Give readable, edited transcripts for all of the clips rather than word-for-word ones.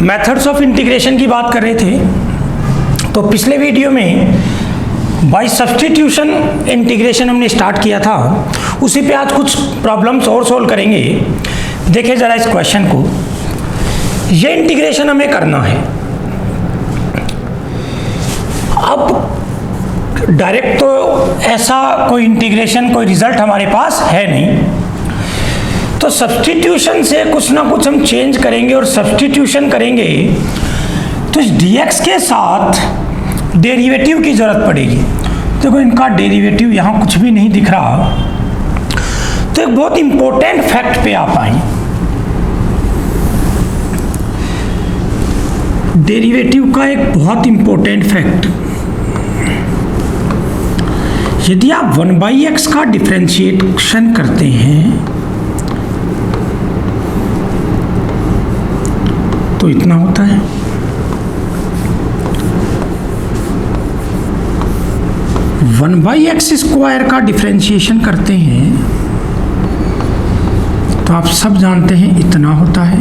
Methods of integration की बात कर रहे थे। तो पिछले वीडियो में बाय सब्स्टिट्यूशन इंटीग्रेशन हमने स्टार्ट किया था, उसी पे आज कुछ प्रॉब्लम्स और सोल्व करेंगे। देखिए ज़रा इस क्वेश्चन को, ये इंटीग्रेशन हमें करना है। अब डायरेक्ट तो ऐसा कोई इंटीग्रेशन कोई रिजल्ट हमारे पास है नहीं, तो सब्स्टिट्यूशन से कुछ ना कुछ हम चेंज करेंगे और सब्स्टिट्यूशन करेंगे तो इस dx के साथ डेरिवेटिव की जरूरत पड़ेगी। देखो इनका डेरिवेटिव यहाँ कुछ भी नहीं दिख रहा, तो एक बहुत इंपॉर्टेंट फैक्ट पे आप आए। डेरिवेटिव का एक बहुत इंपॉर्टेंट फैक्ट, यदि आप 1/x का डिफरेंशिएशन करते हैं तो इतना होता है। वन बाई एक्स स्क्वायर का डिफरेंशिएशन करते हैं तो आप सब जानते हैं इतना होता है।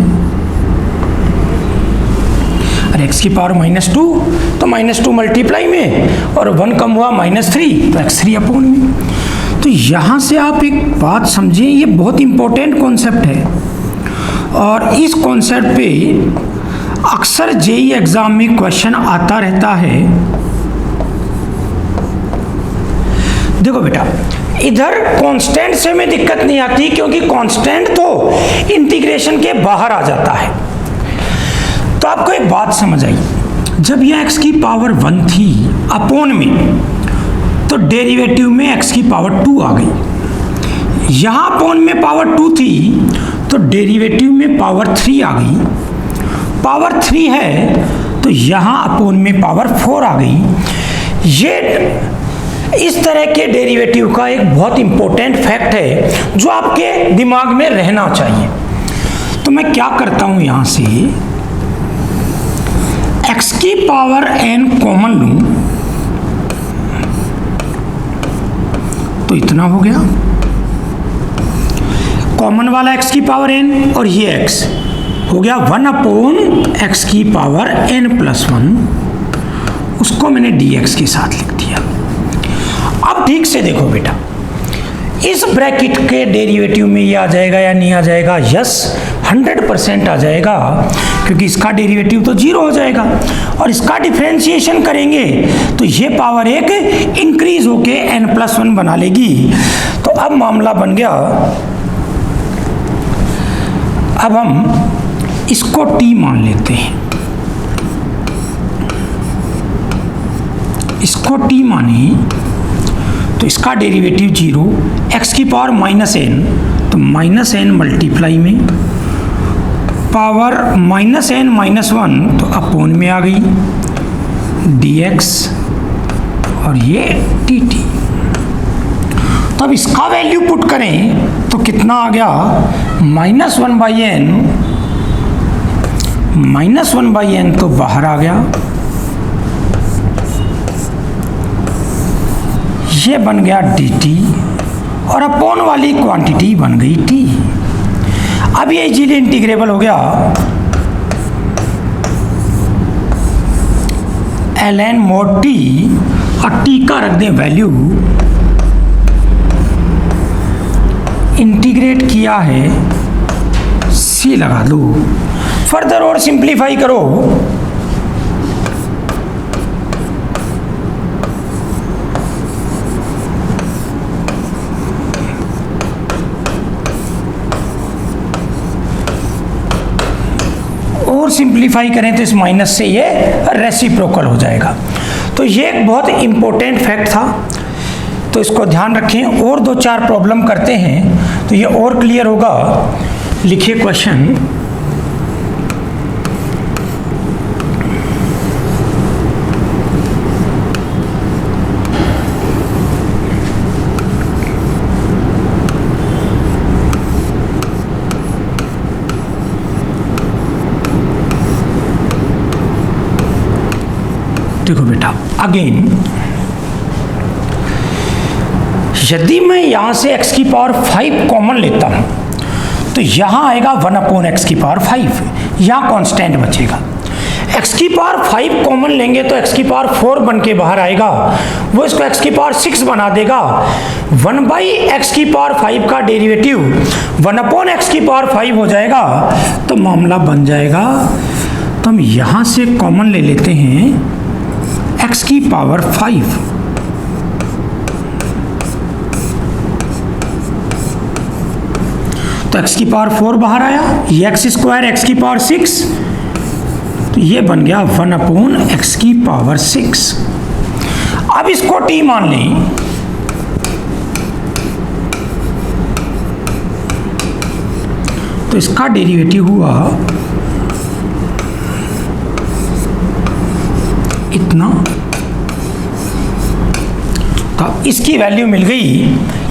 और x की पावर -2 तो -2 मल्टीप्लाई में और 1 कम हुआ -3 तो x3 अपॉन में। तो यहाँ से आप एक बात समझिए, ये बहुत इंपॉर्टेंट कॉन्सेप्ट है और इस कॉन्सेप्ट पे अक्सर जेईई एग्जाम में क्वेश्चन आता रहता है। देखो बेटा, इधर कांस्टेंट से में दिक्कत नहीं आती क्योंकि कांस्टेंट तो इंटीग्रेशन के बाहर आ जाता है। तो आपको एक बात समझ आई, जब यह x की पावर 1 थी अपॉन में, तो डेरिवेटिव में x की पावर 2 आ गई। यहाँ अपॉन में पावर 2 थी तो डेरिवेटिव में पावर 3 आ गई। पावर 3 है तो यहाँ अपॉन में पावर 4 आ गई। ये इस तरह के डेरिवेटिव का एक बहुत इंपॉर्टेंट फैक्ट है जो आपके दिमाग में रहना चाहिए। तो मैं क्या करता हूँ, यहाँ से x की पावर n कॉमन लूँ तो इतना हो गया, कॉमन वाला x की पावर n और ये x हो गया 1 अपॉन x की पावर n+1, उसको मैंने dx के साथ लिख दिया। अब ठीक से देखो बेटा, इस ब्रैकेट के डेरिवेटिव में ये आ जाएगा या नहीं आ जाएगा? यस, 100% आ जाएगा क्योंकि इसका डेरिवेटिव तो 0 हो जाएगा और इसका डिफरेंशिएशन करेंगे तो ये पावर एक इंक्रीज होके n+1 बना लेगी। तो अब मामला बन गया, अब हम इसको t मान लेते हैं, इसको t माने तो इसका डेरिवेटिव 0, x की पावर -n तो -n मल्टीप्लाई में पावर -n-1 तो अपॉन में आ गई dx और ये dt। तो अब इसका वैल्यू पुट करें तो कितना आ गया, -1/n तो बाहर आ गया, ये बन गया dt और अपॉन वाली क्वांटिटी बन गई t। अब ये इजीली इंटीग्रेबल हो गया, ln mod t और t का रख दें वैल्यू, इंटीग्रेट किया है c लगा दो, फर्दर और सिंप्लीफाई करो और सिंप्लीफाई करें तो इस माइनस से ये रेसिप्रोकल हो जाएगा। तो ये एक बहुत इंपॉर्टेंट फैक्ट था, तो इसको ध्यान रखें। और 2-4 प्रॉब्लम करते हैं तो ये और क्लियर होगा। लिखिए क्वेश्चन, देखो बेटा अगेन, यदि मैं यहाँ से x की पावर 5 कॉमन लेता हूँ तो तो यहाँ आएगा 1/x की पावर 5, यहाँ कांस्टेंट बचेगा। x की पावर 5 कॉमन लेंगे तो x की पावर 4 बन के बाहर आएगा, वो इसको x की पावर 6 बना देगा। 1/x की पावर 5 का डेरिवेटिव 1/x की पावर 5 हो जाएगा, तो मामला बन जाएगा। तो हम यहाँ से कॉमन ले लेते हैं x की पावर 5, तो x की पावर 4 बाहर आया, ये x स्क्वायर x की पावर 6, तो ये बन गया 1/x की पावर 6। अब इसको t मान लें, तो इसका डेरिवेटिव हुआ इतना। तो इसकी वैल्यू मिल गई,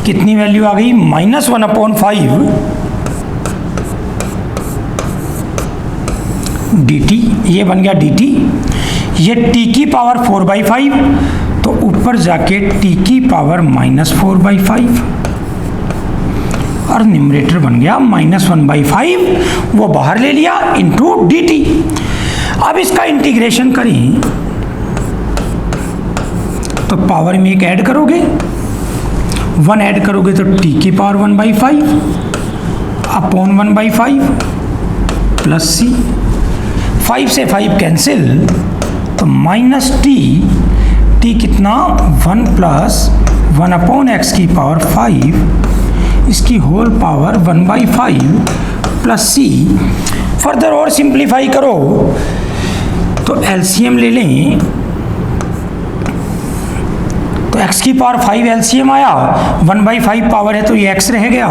कितनी वैल्यू आ गई? -1/5 dt, ये बन गया dt। ये t की पावर 4/5, तो ऊपर जाके t की पावर -4/5, और न्यूमरेटर बन गया -1/5, वो बाहर ले लिया, इंटू dt। अब इसका इंटीग्रेशन करें तो पावर में एक ऐड करोगे, 1 ऐड करोगे तो t की पावर 1/5 अपॉन 1/5 प्लस c, 5 से 5 कैंसिल, तो माइनस t कितना 1 प्लस 1/x की पावर 5, इसकी whole power 1/5 plus c। Further और सिंप्लीफाई करो तो एलसीएम ले लें, तो x की पावर 5 एलसीएम आया, 1/5 पावर है तो ये x रह गया,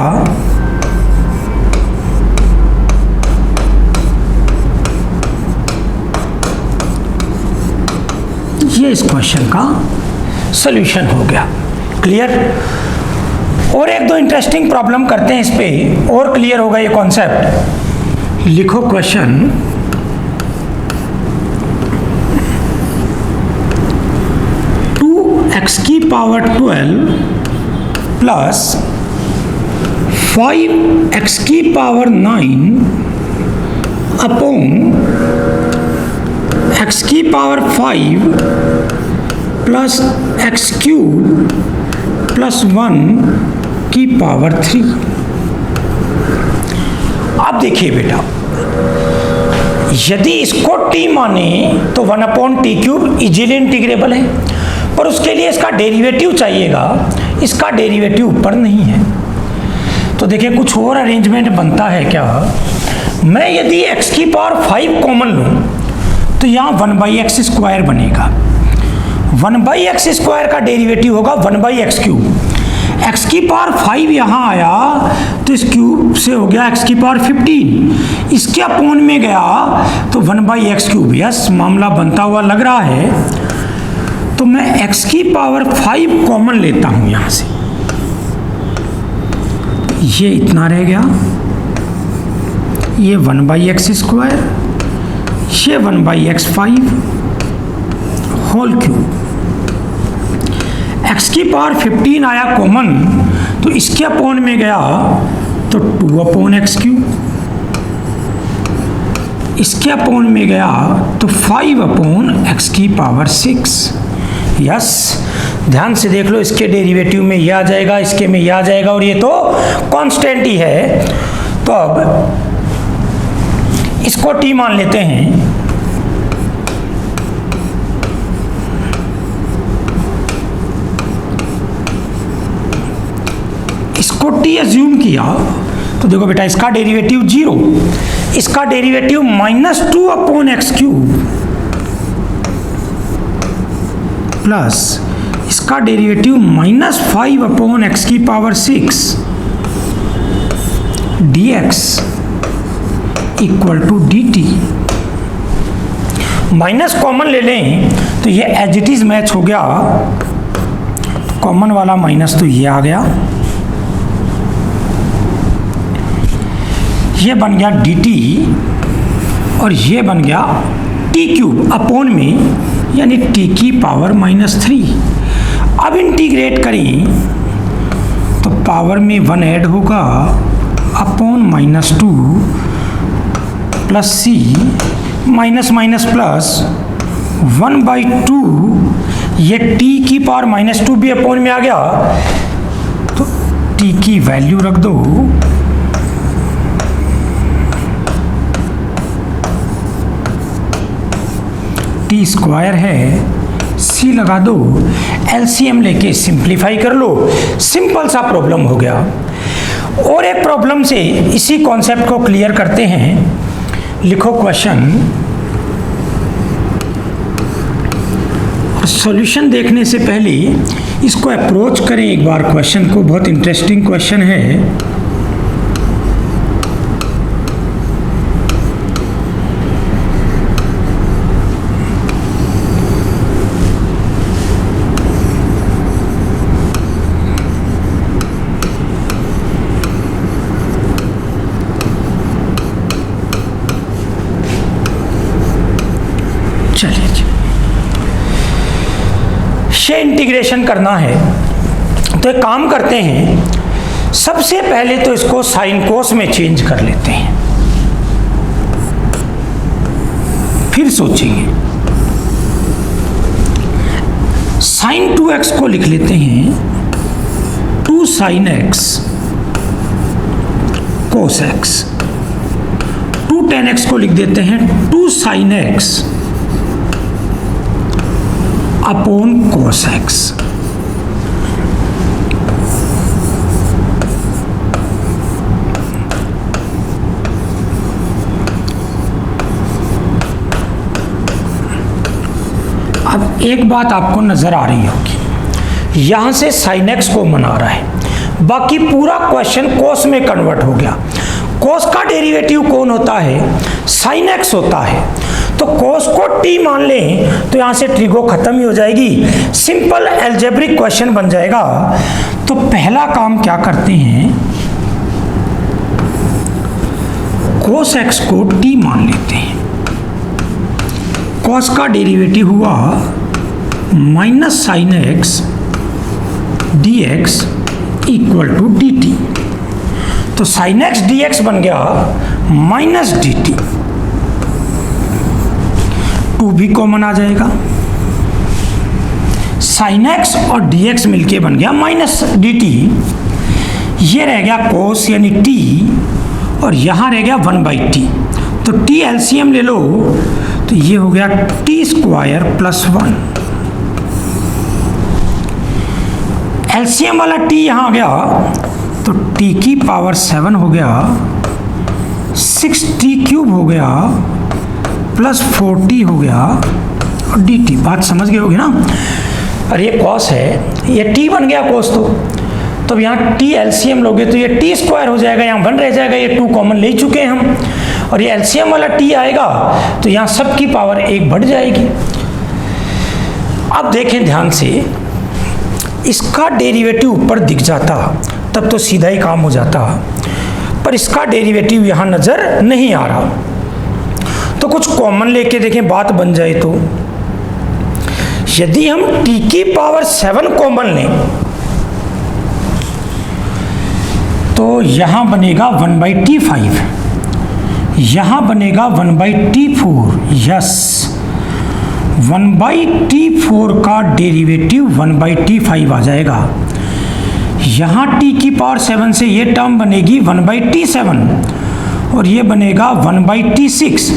ये इस क्वेश्चन का सॉल्यूशन हो गया। क्लियर? और एक दो इंटरेस्टिंग प्रॉब्लम करते हैं इस पे, और क्लियर होगा ये कॉन्सेप्ट। लिखो क्वेश्चन, x की पावर 12 प्लस 5x की पावर 9 अपॉन x की power 5 plus x cube plus 1 की पावर 3। अब देखिए बेटा, यदि इसको t माने तो 1/t³ इजीली इंटीग्रेबल है, पर उसके लिए इसका डेरिवेटिव चाहिएगा, इसका डेरिवेटिव ऊपर नहीं है। तो देखिए कुछ और अरेंजमेंट बनता है क्या, मैं यदि x की पावर 5 कॉमन लूँ तो यहाँ 1/x² बनेगा, 1/x² का डेरिवेटिव होगा 1/x³। x की पावर 5 यहाँ आया तो इस क्यूब से हो गया x की पावर 15, इसके अपोन में गया तो 1/x³। यस, मामला बनता हुआ लग रहा है। तो मैं x की पावर 5 कॉमन लेता हूं यहां से, ये इतना रह गया, ये 1/x², ये 1/x5 होल क्यूब। x की पावर 15 आया कॉमन, तो इसके अपोन में गया तो 2/x³, इसके अपोन में गया तो 5/x की पावर 6। यस, ध्यान से देख लो, इसके डेरिवेटिव में ये आ जाएगा, इसके में ये आ जाएगा, और ये तो कांस्टेंट ही है। तो अब इसको t मान लेते हैं, इसको t अज्यूम किया तो देखो बेटा, इसका डेरिवेटिव 0, इसका डेरिवेटिव -2/x³ प्लस इसका डेरिवेटिव -5/x की power 6 dx equal to dt। Minus common ले लें तो ये एज इट इज मैच हो गया, कॉमन वाला माइनस तो ये आ गया, ये बन गया dt और ये बन गया t³ अपोन में, यानी t की पावर -3। अब इंटीग्रेट करें तो पावर में 1 ऐड होगा upon -2 plus c minus minus plus 1/2, ये t की पावर -2 भी अपॉन में आ गया, तो t की वैल्यू रख दो t स्क्वायर है, c लगा दो, एलसीएम लेके सिंप्लीफाई कर लो, सिंपल सा प्रॉब्लम हो गया। और एक प्रॉब्लम से इसी कॉन्सेप्ट को क्लियर करते हैं। लिखो क्वेश्चन, और सॉल्यूशन देखने से पहले इसको अप्रोच करें एक बार क्वेश्चन को, बहुत इंटरेस्टिंग क्वेश्चन है। चलिए ये इंटीग्रेशन करना है, तो एक काम करते हैं, सबसे पहले तो इसको साइन कोस में चेंज कर लेते हैं, फिर सोचेंगे। साइन 2x को लिख लेते हैं 2 sin x cos x, 2 tan x को लिख देते हैं 2 sin x upon cos x। अब एक बात आपको नजर आ रही होगी, यहां से sin x को मना रहा है, बाकी पूरा क्वेश्चन cos में कन्वर्ट हो गया। cos का डेरिवेटिव कौन होता है? sin x होता है। तो cos को t मान लें तो यहां से ट्रिगो खत्म ही हो जाएगी, सिंपल एल्जेब्रिक क्वेश्चन बन जाएगा। तो पहला काम क्या करते हैं, cos x को t मान लेते हैं। cos का डेरिवेटिव हुआ minus sine x dx equal to dt, तो साइन x dx बन गया माइनस dt, 2 भी कॉमन आ जाएगा, साइन x और dx मिलके बन गया माइनस dt, ये रह गया cos यानी t, और यहां रह गया 1/t, तो t एलसीएम ले लो, तो ये हो गया t स्क्वायर प्लस 1, एलसीएम वाला t यहां आ गया, तो t की पावर 7 हो गया, 6t क्यूब हो गया प्लस 4t हो गया, और dt। बात समझ गए होगी ना? और ये cos है, ये t बन गया cos, तो यहाँ t एलसीएम लोगे तो ये t स्क्वायर हो जाएगा, यहाँ 1 रह जाएगा, ये 2 कॉमन ले चुके हैं हम, और ये एलसीएम वाला t आएगा तो यहाँ सब की पावर 1 बढ़ जाएगी। अब देखें ध्यान से, इसका डेरिवेटिव ऊपर दिख जाता तब तो सीधा ही काम हो जाता, पर इसका डेरिवेटिव यहाँ नजर नहीं आ रहा, तो कुछ कॉमन लेके देखें बात बन जाए। तो यदि हम t की पावर 7 कॉमन लें तो यहां बनेगा 1/t5, यहां बनेगा 1/t4, यस 1/t4 का डेरिवेटिव 1/t5 आ जाएगा। यहां t की पावर 7 से ये टर्म बनेगी 1/t7, और ये बनेगा 1/t6,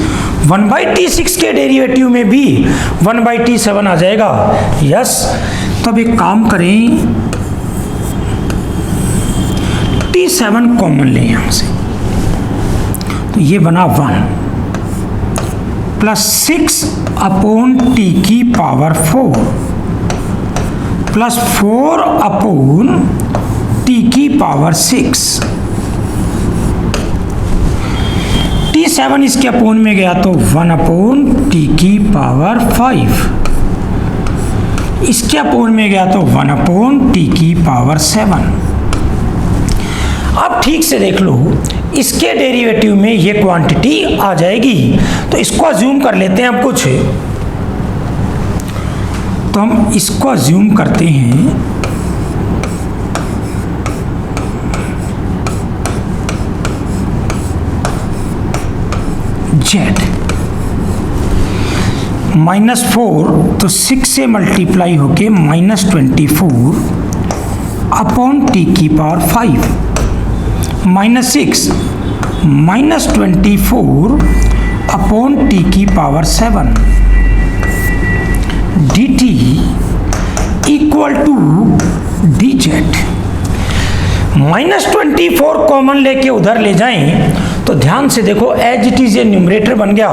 1/t6 के डेरिवेटिव में भी 1/t7 आ जाएगा, यस। तब एक काम करें, t7 कॉमन लें यहां से, तो ये बना 1 प्लस 6 अपॉन t की पावर 4 प्लस 4 अपॉन t की पावर 6, t7 इसके अपोन में गया तो 1 अपॉन t की पावर 5, इसके अपोन में गया तो 1 अपॉन t की पावर 7। अब ठीक से देख लो, इसके डेरिवेटिव में ये क्वांटिटी आ जाएगी, तो इसको अज्यूम कर लेते हैं। अब कुछ तो हम इसको अज्यूम करते हैं जेड। -4 तो 6 से मल्टीप्लाई होके -24 अपॉन टी की पावर 5, -6 -24 अपॉन टी की power 7 dt equal to D Z. -24 common लेके उधर ले जाएं तो ध्यान से देखो, एज इट इज ये न्यूमरेटर बन गया,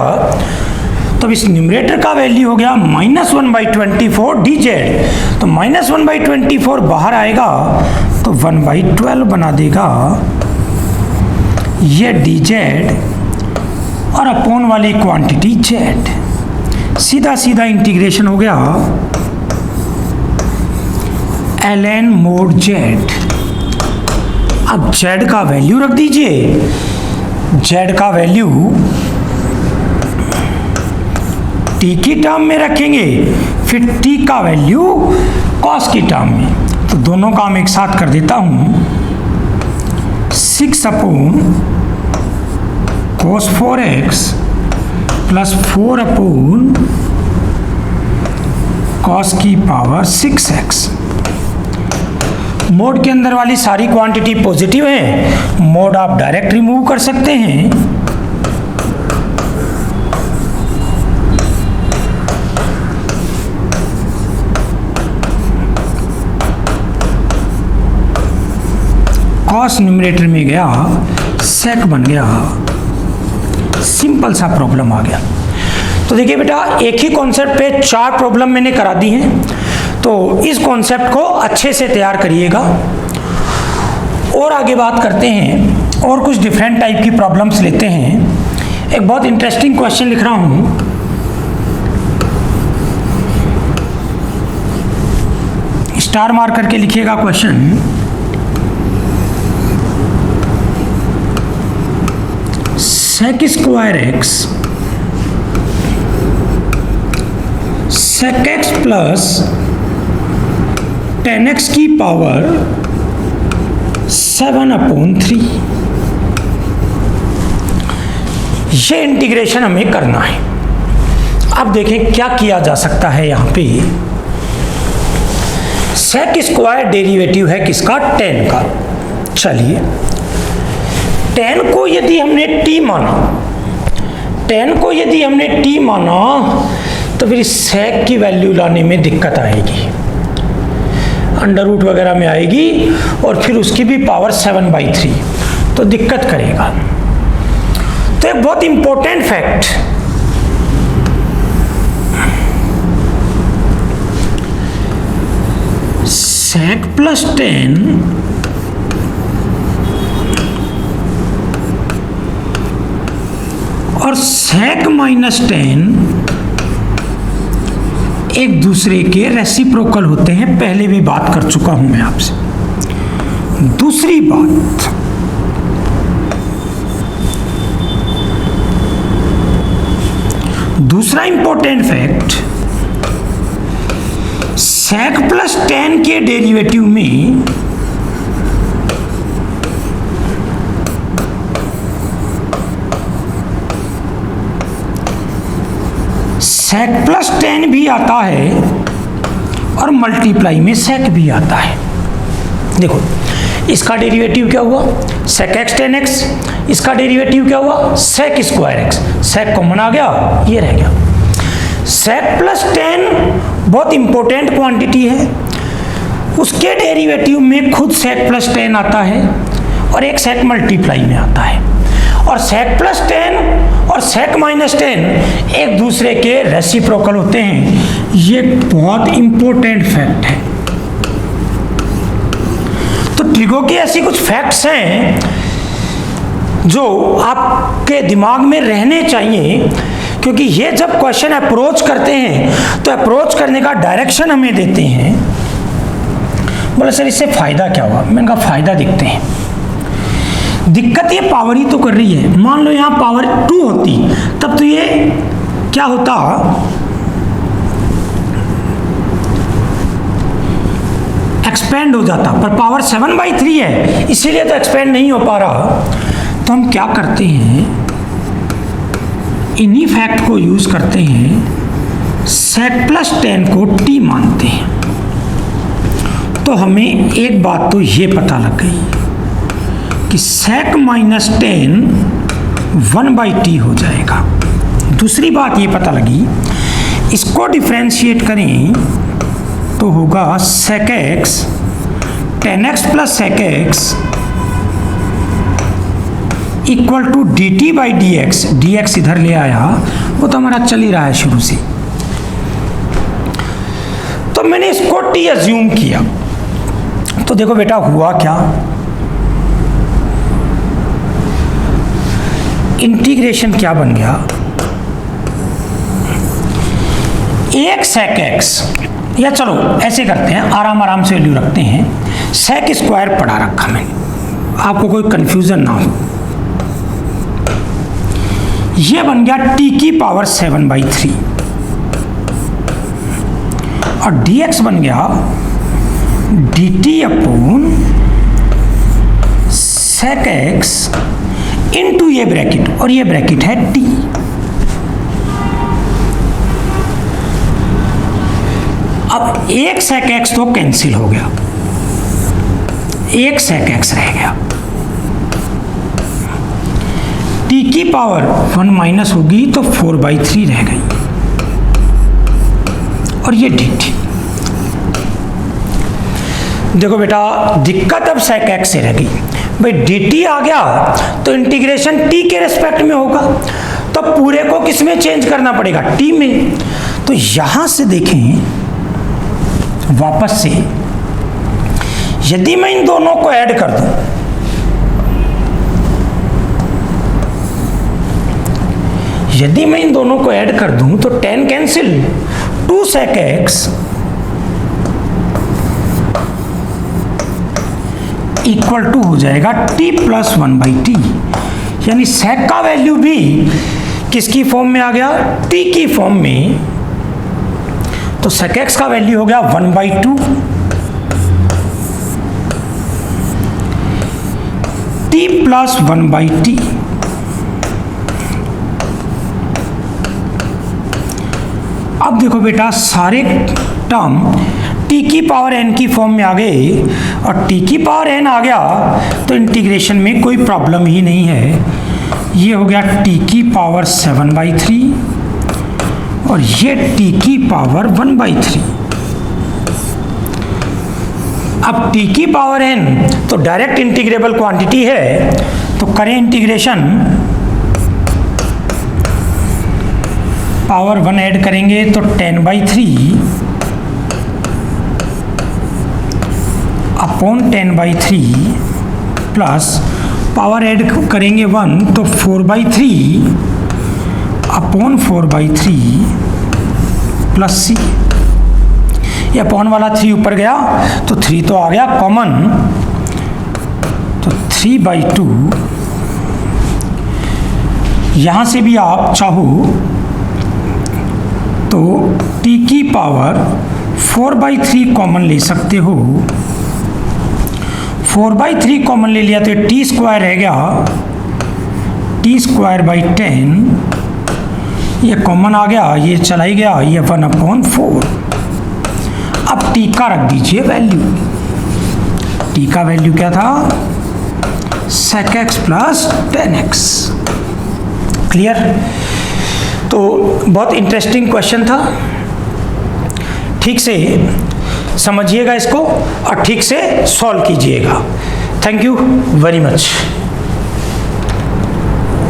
तो इस न्यूमरेटर का वैल्यू हो गया -1/24 डी जेड। तो -1/24 बाहर आएगा तो 1/12 बना देगा ये डी जेड और अपॉन वाली क्वांटिटी जेड। सीधा सीधा इंटीग्रेशन हो गया ln mod जेड। अब जेड का वैल्यू रख दीजिए, जेड का वैल्यू टी की टर्म में रखेंगे, फिर टी का वैल्यू कॉस की टर्म में। तो दोनों का मैं एक साथ कर देता हूं, 6 upon cos 4x plus 4 upon cos की पावर 6x। मोड के अंदर वाली सारी क्वांटिटी पॉजिटिव है, मोड आप डायरेक्ट रिमूव कर सकते हैं। कॉस न्यूमरेटर में गया, सेक बन गया, सिंपल सा प्रॉब्लम आ गया। तो देखिए बेटा, एक ही कॉन्सेप्ट पे 4 प्रॉब्लम मैंने करा दी हैं, तो इस कॉन्सेप्ट को अच्छे से तैयार करिएगा। और आगे बात करते हैं, और कुछ डिफरेंट टाइप की प्रॉब्लम्स लेते हैं। एक बहुत इंटरेस्टिंग क्वेश्चन लिख रहा हूं, स्टार मार्क करके लिखिएगा question. sec square x sec x plus 10x की पावर 7/3, ये इंटीग्रेशन हमें करना है। अब देखें क्या किया जा सकता है। यहां पे sec स्क्वायर डेरिवेटिव है किसका, 10 का। चलिए 10 को यदि हमने t माना, 10 को यदि हमने t माना तो फिर sec की वैल्यू लाने में दिक्कत आएगी, अंडर रूट वगैरह में आएगी, और फिर उसकी भी पावर 7/3, तो दिक्कत करेगा। तो एक बहुत इंपॉर्टेंट फैक्ट, sec प्लस 10 और sec माइनस 10 एक दूसरे के रेसिप्रोकल होते हैं। पहले भी बात कर चुका हूं मैं आपसे। दूसरी बात, दूसरा इंपॉर्टेंट फैक्ट, sec प्लस 10 के डेरिवेटिव में sec प्लस 10 भी आता है और मल्टीप्लाई में sec भी आता है। देखो इसका डेरिवेटिव क्या हुआ, sec x 10x, इसका डेरिवेटिव क्या हुआ, sec square x, sec common आ गया, ये रह गया। sec प्लस 10 बहुत इंपॉर्टेंट क्वांटिटी है, उसके डेरिवेटिव में खुद sec प्लस 10 आता है और एक sec मल्टीप्लाई में आता है, और sec प्लस 10 और sec माइनस 10 एक दूसरे के रेसिप्रोकल होते हैं। ये बहुत इंपॉर्टेंट फैक्ट है। तो ट्रिगो की ऐसी कुछ फैक्ट्स हैं जो आपके दिमाग में रहने चाहिए, क्योंकि ये जब क्वेश्चन अप्रोच करते हैं तो अप्रोच करने का डायरेक्शन हमें देते हैं। बोले सर इससे फायदा क्या हुआ, मैंने कहा फायदा दिखते हैं। दिक्कत ये पावर ही तो कर रही है। मान लो यहाँ पावर 2 होती तब तो ये क्या होता, एक्सपेंड हो जाता, पर पावर 7/3 है इसीलिए तो एक्सपेंड नहीं हो पा रहा। तो हम क्या करते हैं, इन्हीं फैक्ट को यूज करते हैं, sec प्लस टेन को t मानते हैं। तो हमें एक बात तो ये पता लग गई कि sec माइनस टेन 1/t हो जाएगा। दूसरी बात ये पता लगी, इसको डिफ्रेंशिएट करें तो होगा sec x, tan x plus sec x equal to dt by dx। dx इधर ले आया, वो तो हमारा चल ही रहा है शुरू से। तो मैंने इसको t अज्यूम किया, तो देखो बेटा हुआ क्या, इंटीग्रेशन क्या बन गया, एक sec x, या चलो ऐसे करते हैं, आराम आराम से वैल्यू रखते हैं, sec स्क्वायर पढ़ा रखा मैंने, आपको कोई कंफ्यूजन ना हो। ये बन गया t की पावर 7/3 और dx बन गया dt upon sec x into ये ब्रैकेट, और ये ब्रैकेट है t। अब एक sec x तो कैंसिल हो गया, एक sec x रह गया, t की पावर 1 माइनस होगी तो 4/3 रह गई, और ये dt। देखो बेटा दिक्कत अब sec x से रह गई, भाई dt आ गया तो इंटीग्रेशन t के रेस्पेक्ट में होगा, तो पूरे को किस में चेंज करना पड़ेगा, t में। तो यहां से देखें वापस से, यदि मैं इन दोनों को ऐड कर दूं, यदि मैं इन दोनों को ऐड कर दूं तो tan cancel, 2 sec x equal to हो जाएगा t प्लस 1/t, यानी sec का वैल्यू भी किसकी फॉर्म में आ गया, t की फॉर्म में। तो sec x का वैल्यू हो गया 1/2 t प्लस 1/t। अब देखो बेटा सारे टर्म t की पावर n की फॉर्म में आ गए, और t की पावर n आ गया तो इंटीग्रेशन में कोई प्रॉब्लम ही नहीं है। ये हो गया t की पावर 7/3 और ये t की पावर 1/3। अब t की पावर n तो डायरेक्ट इंटीग्रेबल क्वांटिटी है, तो करें इंटीग्रेशन, पावर 1 ऐड करेंगे तो 10/3 अपॉन 10/3 प्लस पावर ऐड करेंगे 1 तो 4/3 अपॉन 4/3 प्लस c। ये अपॉन वाला 3 ऊपर गया तो 3 तो आ गया कॉमन, तो 3/2। यहां से भी आप चाहो तो t की पावर 4/3 कॉमन ले सकते हो। 4/3 कॉमन ले लिया तो t स्क्वायर रह गया, t²/10, ये कॉमन आ गया, ये चला ही गया, ये 1/4। अब t का रख दीजिए वैल्यू, t का वैल्यू क्या था, sec x plus 10x। Clear? तो बहुत इंटरेस्टिंग क्वेश्चन था, ठीक से समझिएगा इसको और ठीक से सॉल्व कीजिएगा। Thank you very much.